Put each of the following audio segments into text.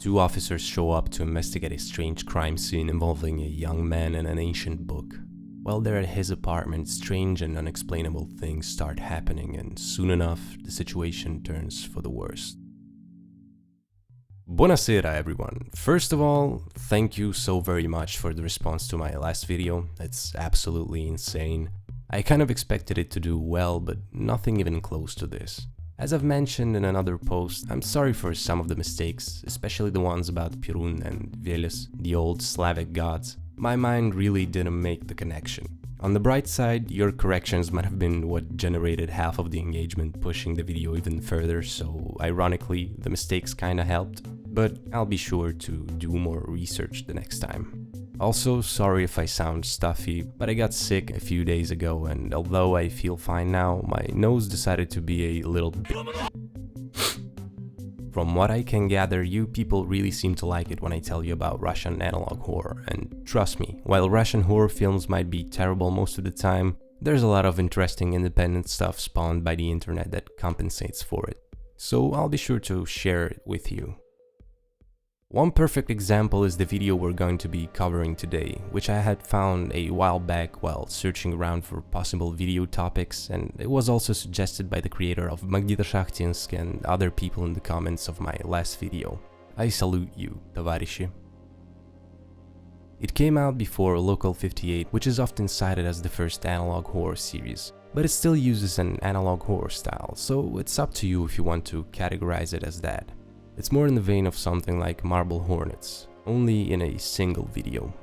Two officers show up to investigate a strange crime scene involving a young man and an ancient book. While they're at his apartment, strange and unexplainable things start happening, and soon enough, the situation turns for the worst. Buonasera everyone! First of all, thank you so very much for the response to my last video. It's absolutely insane. I kind of expected it to do well, but nothing even close to this. As I've mentioned in another post, I'm sorry for some of the mistakes, especially the ones about Perun and Veles, the old Slavic gods. My mind really didn't make the connection. On the bright side, your corrections might have been what generated half of the engagement, pushing the video even further, so ironically, the mistakes kinda helped, but I'll be sure to do more research the next time. Also, sorry if I sound stuffy, but I got sick a few days ago, and although I feel fine now, my nose decided to be a little bit. From what I can gather, you people really seem to like it when I tell you about Russian analog horror, and trust me, while Russian horror films might be terrible most of the time, there's a lot of interesting independent stuff spawned by the internet that compensates for it. So I'll be sure to share it with you. One perfect example is the video we're going to be covering today, which I had found a while back while searching around for possible video topics, and it was also suggested by the creator of Magnitoshakhtinsk and other people in the comments of my last video. I salute you, товарищи. It came out before Local 58, which is often cited as the first analog horror series, but it still uses an analog horror style, so it's up to you if you want to categorize it as that. It's more in the vein of something like Marble Hornets, only in a single video.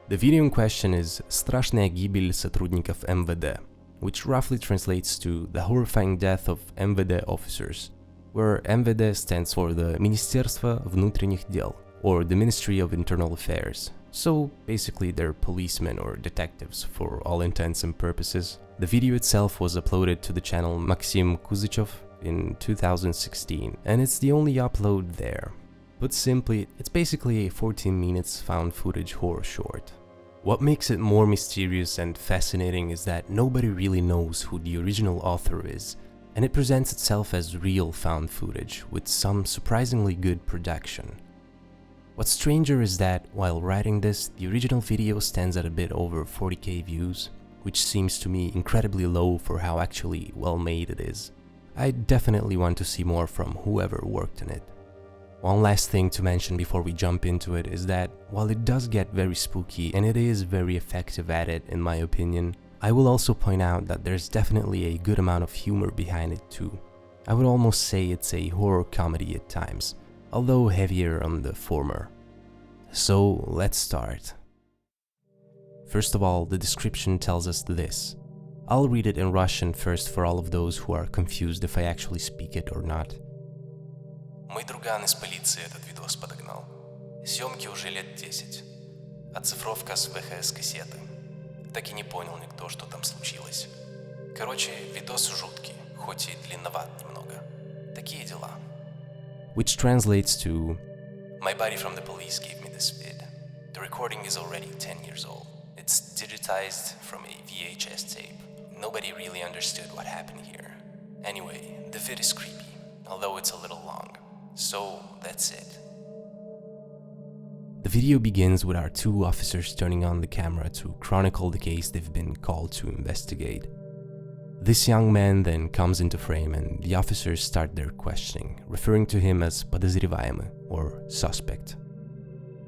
The video in question is Страшная гибель сотрудников МВД, which roughly translates to the horrifying death of MVD officers, where MVD stands for the Министерство внутренних дел, or the Ministry of Internal Affairs. So basically they're policemen or detectives for all intents and purposes. The video itself was uploaded to the channel Maxim Kuzychov in 2016, and it's the only upload there. Put simply, it's basically a 14 minutes found footage horror short. What makes it more mysterious and fascinating is that nobody really knows who the original author is, and it presents itself as real found footage with some surprisingly good production. What's stranger is that, while writing this, the original video stands at a bit over 40k views, which seems to me incredibly low for how actually well made it is. I definitely want to see more from whoever worked on it. One last thing to mention before we jump into it is that, while it does get very spooky and it is very effective at it in my opinion, I will also point out that there's definitely a good amount of humor behind it too. I would almost say it's a horror comedy at times, although heavier on the former. So let's start. First of all, the description tells us this. I'll read it in Russian first for all of those who are confused if I actually speak it or not. Мой друган из полиции этот видос подогнал. Съемки уже лет 10. Оцифровка с ВХС-кассеты. Так и не понял никто, что там случилось. Короче, видос жуткий, хоть и длинноват немного. Такие дела. Which translates to, my buddy from the police gave me this vid. The recording is already 10 years old. It's digitized from a VHS tape. Nobody really understood what happened here. Anyway, the vid is creepy, although it's a little long. So that's it. The video begins with our two officers turning on the camera to chronicle the case they've been called to investigate. This young man then comes into frame and the officers start their questioning, referring to him as подозреваемый, or suspect.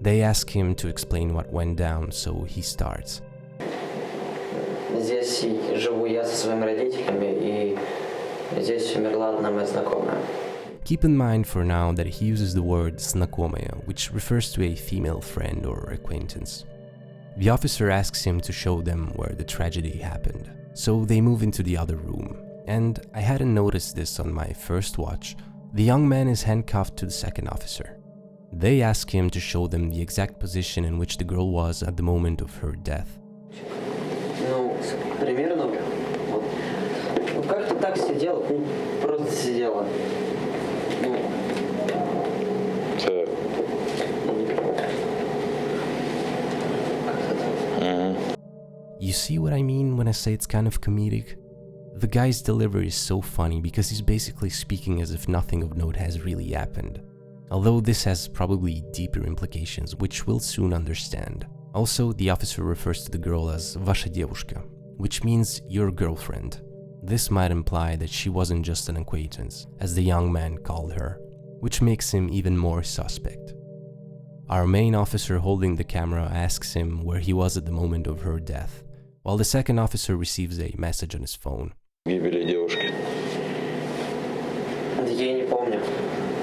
They ask him to explain what went down, so he starts. Здесь живу я со своими родителями, и здесь умерла одна моя знакомая. Keep in mind for now that he uses the word знакомая, which refers to a female friend or acquaintance. The officer asks him to show them where the tragedy happened, so they move into the other room, and I hadn't noticed this on my first watch. The young man is handcuffed to the second officer. They ask him to show them the exact position in which the girl was at the moment of her death. Ну, примерно, вот, ну как-то так сидела, ну, просто сидела. Ну, You see what I mean when I say it's kind of comedic? The guy's delivery is so funny because he's basically speaking as if nothing of note has really happened. although this has probably deeper implications, which we'll soon understand. Also, the officer refers to the girl as «ваша девушка», which means your girlfriend. This might imply that she wasn't just an acquaintance, as the young man called her, which makes him even more suspect. Our main officer holding the camera asks him where he was at the moment of her death, while the second officer receives a message on his phone. Гибели девушки. Я не помню.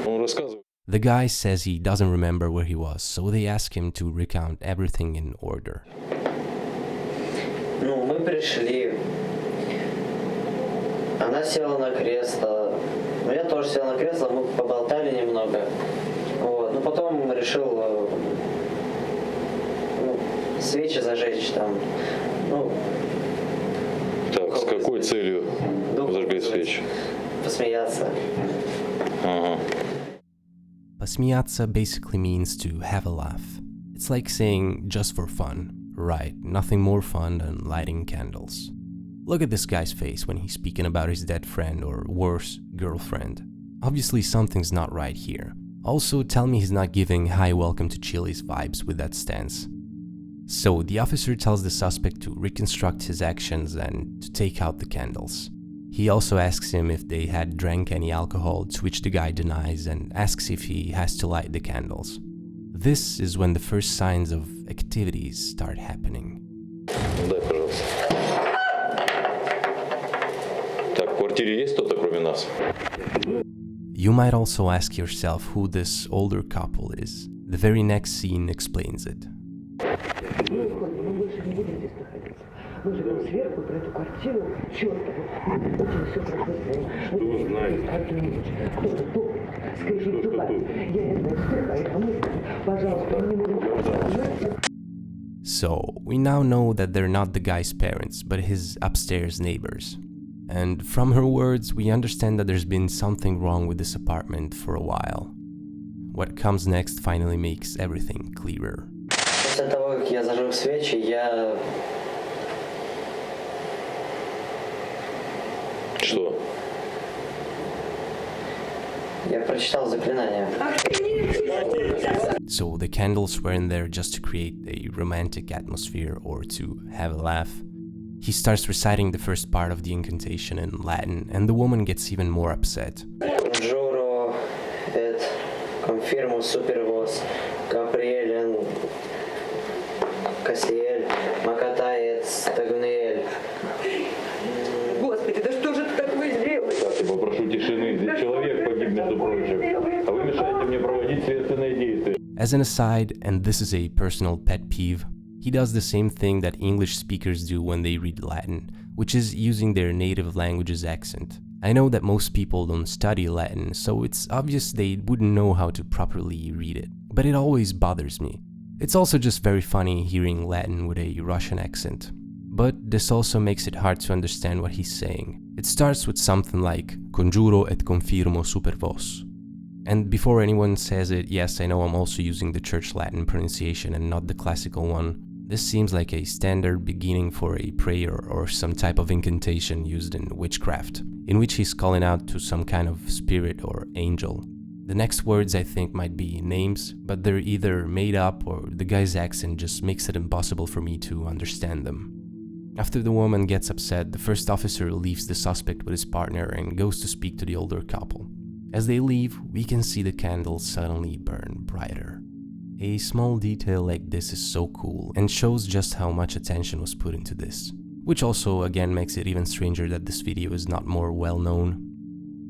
Ну, рассказывай. The guy says he doesn't remember where he was, so they ask him to recount everything in order. Ну, мы пришли. Она села на кресло. Ну, я тоже сел на кресло, мы поболтали немного. Вот. Ну, потом решил свечи зажечь там. Ну, Так, с какой целью зажгать свечи? Посмеяться. Ага. Посмеяться basically means to have a laugh. It's like saying just for fun. Right, nothing more fun than lighting candles. Look at this guy's face when he's speaking about his dead friend or worse, girlfriend. Obviously something's not right here. Also, tell me he's not giving hi welcome to Chili's vibes with that stance. So the officer tells the suspect to reconstruct his actions and to take out the candles. He also asks him if they had drank any alcohol, to which the guy denies, and asks if he has to light the candles. This is when the first signs of activities start happening. Дай, пожалуйста. Так, в квартире есть кто-то кроме нас? You might also ask yourself who this older couple is. The very next scene explains it. Мы живем сверху про эту квартиру, чертову. Очень все хорошо знаем. Что вы знаете? Кто-то дома, скажи, туда. Я это слыхаю, а мы, пожалуйста, не можем. So, we now know that they're not the guy's parents, but his upstairs neighbors. And from her words, we understand that there's been something wrong with this apartment for a while. What comes next finally makes everything clearer. После того, как я зажег свечи, я... Что? Я прочитал заклинание. So the candles were in there just to create a romantic atmosphere or to have a laugh. He starts reciting the first part of the incantation in Latin, and the woman gets even more upset. Conjuro et confirmo super vos, Gabriel Castiel, Makata et Stagniel. Господи, да что же ты такое сделаешь? Так, я попрошу тишины. Здесь человек погиб, между прочим. А вы мешаете мне проводить следственные действия. As an aside, and this is a personal pet peeve, he does the same thing that English speakers do when they read Latin, which is using their native language's accent. I know that most people don't study Latin, so it's obvious they wouldn't know how to properly read it, but it always bothers me. It's also just very funny hearing Latin with a Russian accent. But this also makes it hard to understand what he's saying. It starts with something like Conjuro et confirmo super vos. And before anyone says it, yes, I know I'm also using the church Latin pronunciation and not the classical one. This seems like a standard beginning for a prayer or some type of incantation used in witchcraft, in which he's calling out to some kind of spirit or angel. The next words I think might be names, but they're either made up or the guy's accent just makes it impossible for me to understand them. After the woman gets upset, the first officer leaves the suspect with his partner and goes to speak to the older couple. As they leave, we can see the candles suddenly burn brighter. A small detail like this is so cool and shows just how much attention was put into this, which also again makes it even stranger that this video is not more well known.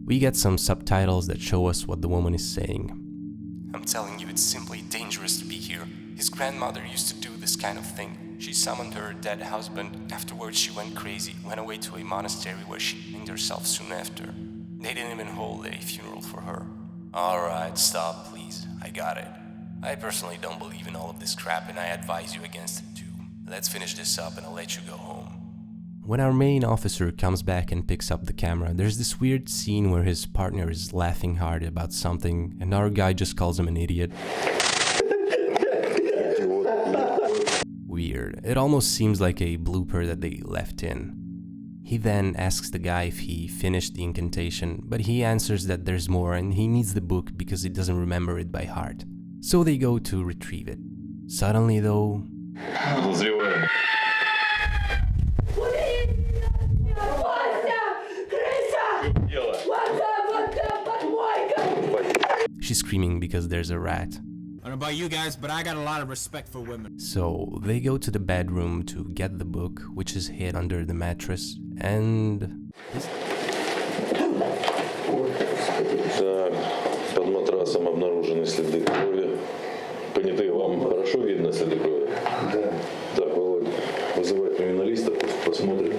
We get some subtitles that show us what the woman is saying. I'm telling you, it's simply dangerous to be here. His grandmother used to do this kind of thing. She summoned her dead husband. Afterwards she went crazy, went away to a monastery where she hanged herself soon after. They didn't even hold a funeral for her. Alright, stop please, I got it. I personally don't believe in all of this crap and I advise you against it too. Let's finish this up and I'll let you go home. When our main officer comes back and picks up the camera, there's this weird scene where his partner is laughing hard about something and our guy just calls him an idiot. Weird. It almost seems like a blooper that they left in. He then asks the guy if he finished the incantation, but he answers that there's more and he needs the book because he doesn't remember it by heart. So they go to retrieve it. Suddenly though... She's screaming because there's a rat. I don't know about you guys, but I got a lot of respect for women. So they go to the bedroom to get the book, which is hid under the mattress, and... Так, под матрасом обнаружены следы крови. Понятые, вам хорошо видно следы крови? Да. Так, Володь, вызывай криминалистов, посмотрим.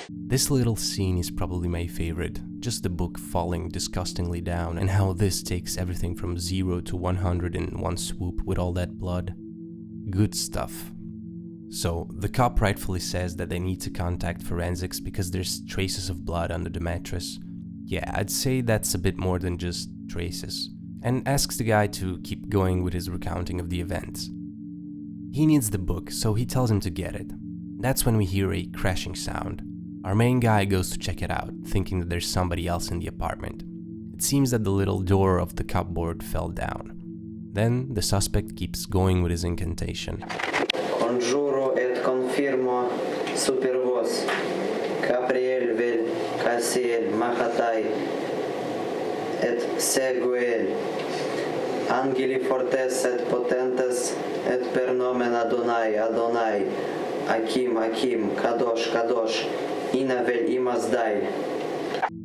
This little scene is probably my favorite, just the book falling disgustingly down and how this takes everything from 0 to 100 in one swoop with all that blood. Good stuff. So, the cop rightfully says that they need to contact forensics because there's traces of blood under the mattress. Yeah, I'd say that's a bit more than just traces, and asks the guy to keep going with his recounting of the events. He needs the book, so he tells him to get it. That's when we hear a crashing sound. Our main guy goes to check it out, thinking that there's somebody else in the apartment. It seems that the little door of the cupboard fell down. Then the suspect keeps going with his incantation. Conjuro et confirmo super vos, Capriel vel casiel mahatai, et seguel, angeli fortes et potentes, et per nomen Adonai, Adonai, Akim, Akim, Kadosh, Kadosh, Inavel imazdai.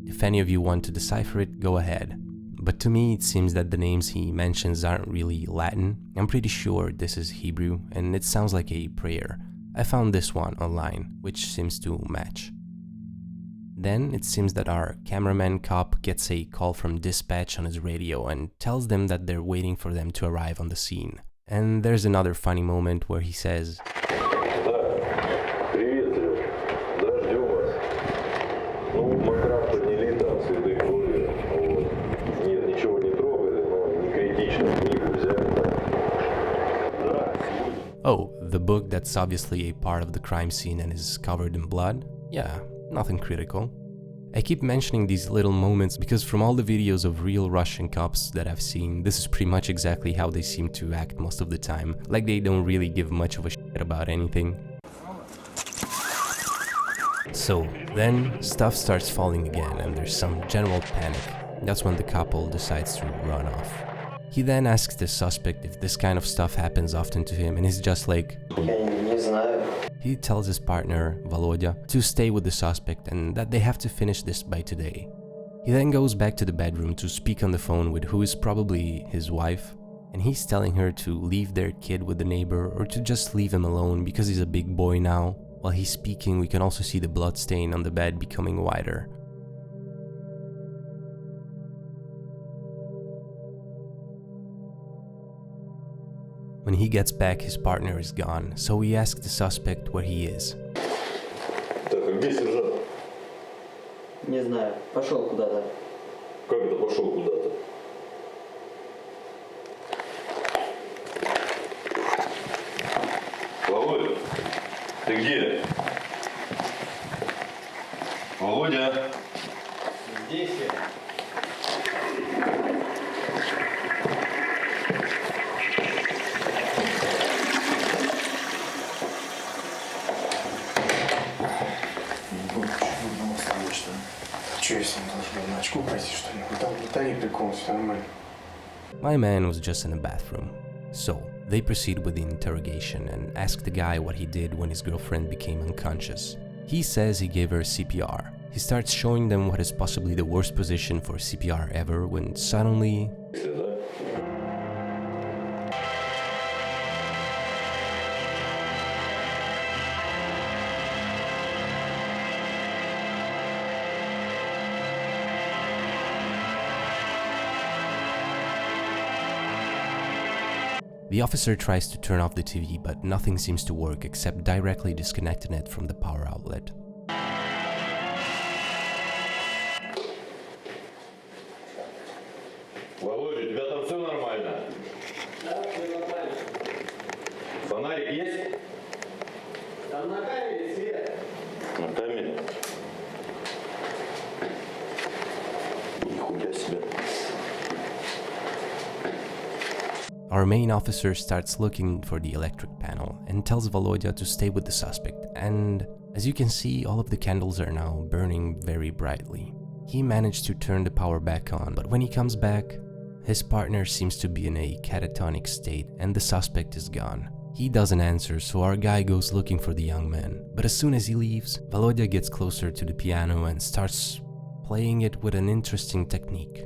If any of you want to decipher it, go ahead. But to me, it seems that the names he mentions aren't really Latin. I'm pretty sure this is Hebrew, and it sounds like a prayer. I found this one online, which seems to match. Then it seems that our cameraman cop gets a call from dispatch on his radio and tells them that they're waiting for them to arrive on the scene. And there's another funny moment where he says, oh, the book that's obviously a part of the crime scene and is covered in blood? Yeah, nothing critical. I keep mentioning these little moments because from all the videos of real Russian cops that I've seen, this is pretty much exactly how they seem to act most of the time, like they don't really give much of a shit about anything. So then stuff starts falling again and there's some general panic. That's when the couple decides to run off. He then asks the suspect if this kind of stuff happens often to him and he's just like... Не знаю. He tells his partner, Volodya, to stay with the suspect and that they have to finish this by today. He then goes back to the bedroom to speak on the phone with who is probably his wife, and he's telling her to leave their kid with the neighbor or to just leave him alone because he's a big boy now. While he's speaking, we can also see the blood stain on the bed becoming wider. When he gets back, his partner is gone, so we ask the suspect where he is. Так, а где сержант? Не знаю. Пошел куда-то. Как это пошел куда-то? Володя, ты где? Володя? Здесь я. Че, если он должен на очку пойти, что ли? Ну там не прикол, все нормально. My man was just in the bathroom. So, they proceed with the interrogation and ask the guy what he did when his girlfriend became unconscious. He says he gave her CPR. He starts showing them what is possibly the worst position for CPR ever when suddenly... The officer tries to turn off the TV, but nothing seems to work except directly disconnecting it from the power outlet. Володя, у тебя там все нормально? Да, все нормально. Фонарик есть? Там на камере свет. На камере? Our main officer starts looking for the electric panel and tells Volodya to stay with the suspect, and as you can see, all of the candles are now burning very brightly. He managed to turn the power back on, but when he comes back, his partner seems to be in a catatonic state and the suspect is gone. He doesn't answer, so our guy goes looking for the young man, but as soon as he leaves, Volodya gets closer to the piano and starts playing it with an interesting technique.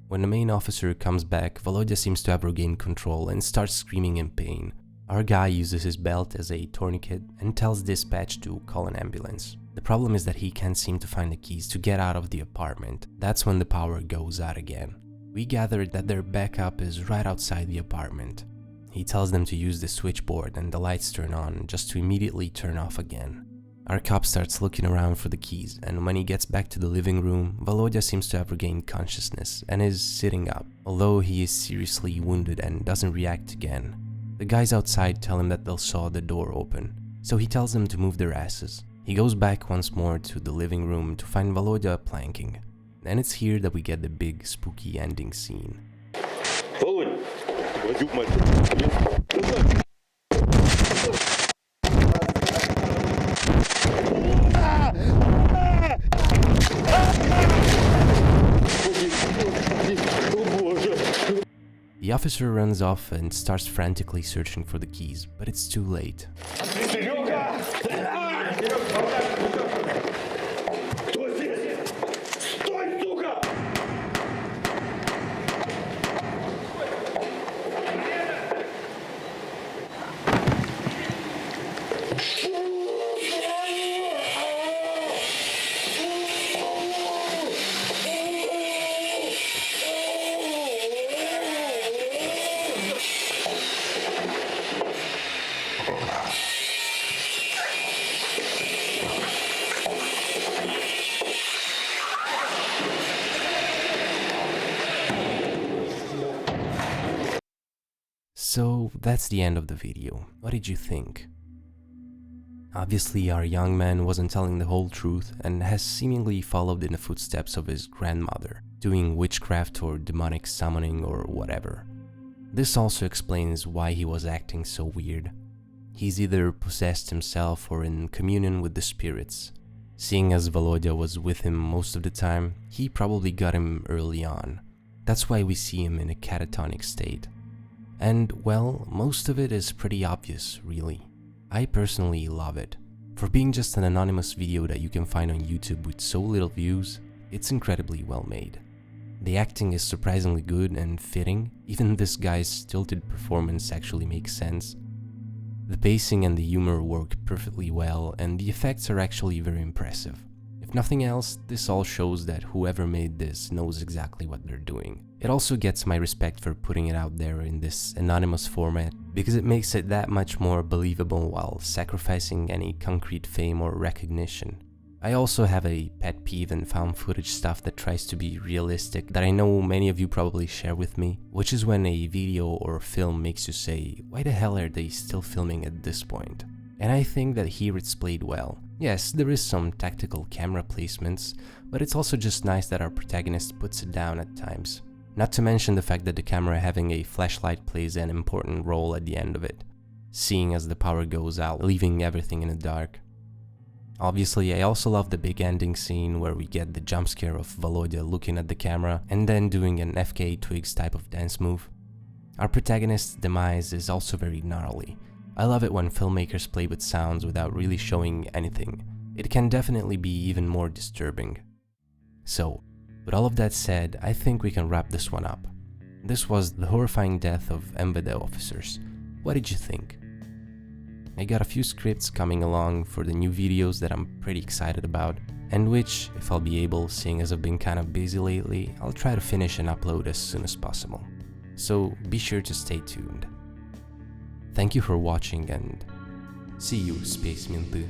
When the main officer comes back, Volodya seems to have regained control and starts screaming in pain. Our guy uses his belt as a tourniquet and tells dispatch to call an ambulance. The problem is that he can't seem to find the keys to get out of the apartment. That's when the power goes out again. We gathered that their backup is right outside the apartment. He tells them to use the switchboard and the lights turn on just to immediately turn off again. Our cop starts looking around for the keys, and when he gets back to the living room, Volodya seems to have regained consciousness and is sitting up, although he is seriously wounded and doesn't react again. The guys outside tell him that they'll saw the door open, so he tells them to move their asses. He goes back once more to the living room to find Volodya planking, and it's here that we get the big spooky ending scene. Володь! Твою мать! The officer runs off and starts frantically searching for the keys, but it's too late. So that's the end of the video. What did you think? Obviously, our young man wasn't telling the whole truth and has seemingly followed in the footsteps of his grandmother, doing witchcraft or demonic summoning or whatever. This also explains why he was acting so weird. He's either possessed himself or in communion with the spirits. Seeing as Volodya was with him most of the time, he probably got him early on. That's why we see him in a catatonic state. And, well, most of it is pretty obvious, really. I personally love it. For being just an anonymous video that you can find on YouTube with so little views, it's incredibly well made. The acting is surprisingly good and fitting, even this guy's stilted performance actually makes sense. The pacing and the humor work perfectly well, and the effects are actually very impressive. If nothing else, this all shows that whoever made this knows exactly what they're doing. It also gets my respect for putting it out there in this anonymous format, because it makes it that much more believable while sacrificing any concrete fame or recognition. I also have a pet peeve in found footage stuff that tries to be realistic that I know many of you probably share with me, which is when a video or film makes you say, why the hell are they still filming at this point? And I think that here it's played well. Yes, there is some tactical camera placements, but it's also just nice that our protagonist puts it down at times. Not to mention the fact that the camera having a flashlight plays an important role at the end of it, seeing as the power goes out, leaving everything in the dark. Obviously, I also love the big ending scene where we get the jump scare of Volodya looking at the camera and then doing an FKA Twigs type of dance move. Our protagonist's demise is also very gnarly. I love it when filmmakers play with sounds without really showing anything. It can definitely be even more disturbing. So, with all of that said, I think we can wrap this one up. This was the horrifying death of MVD officers. What did you think? I got a few scripts coming along for the new videos that I'm pretty excited about, and which, if I'll be able, seeing as I've been kind of busy lately, I'll try to finish and upload as soon as possible. So be sure to stay tuned. Thank you for watching and see you, Space Minty.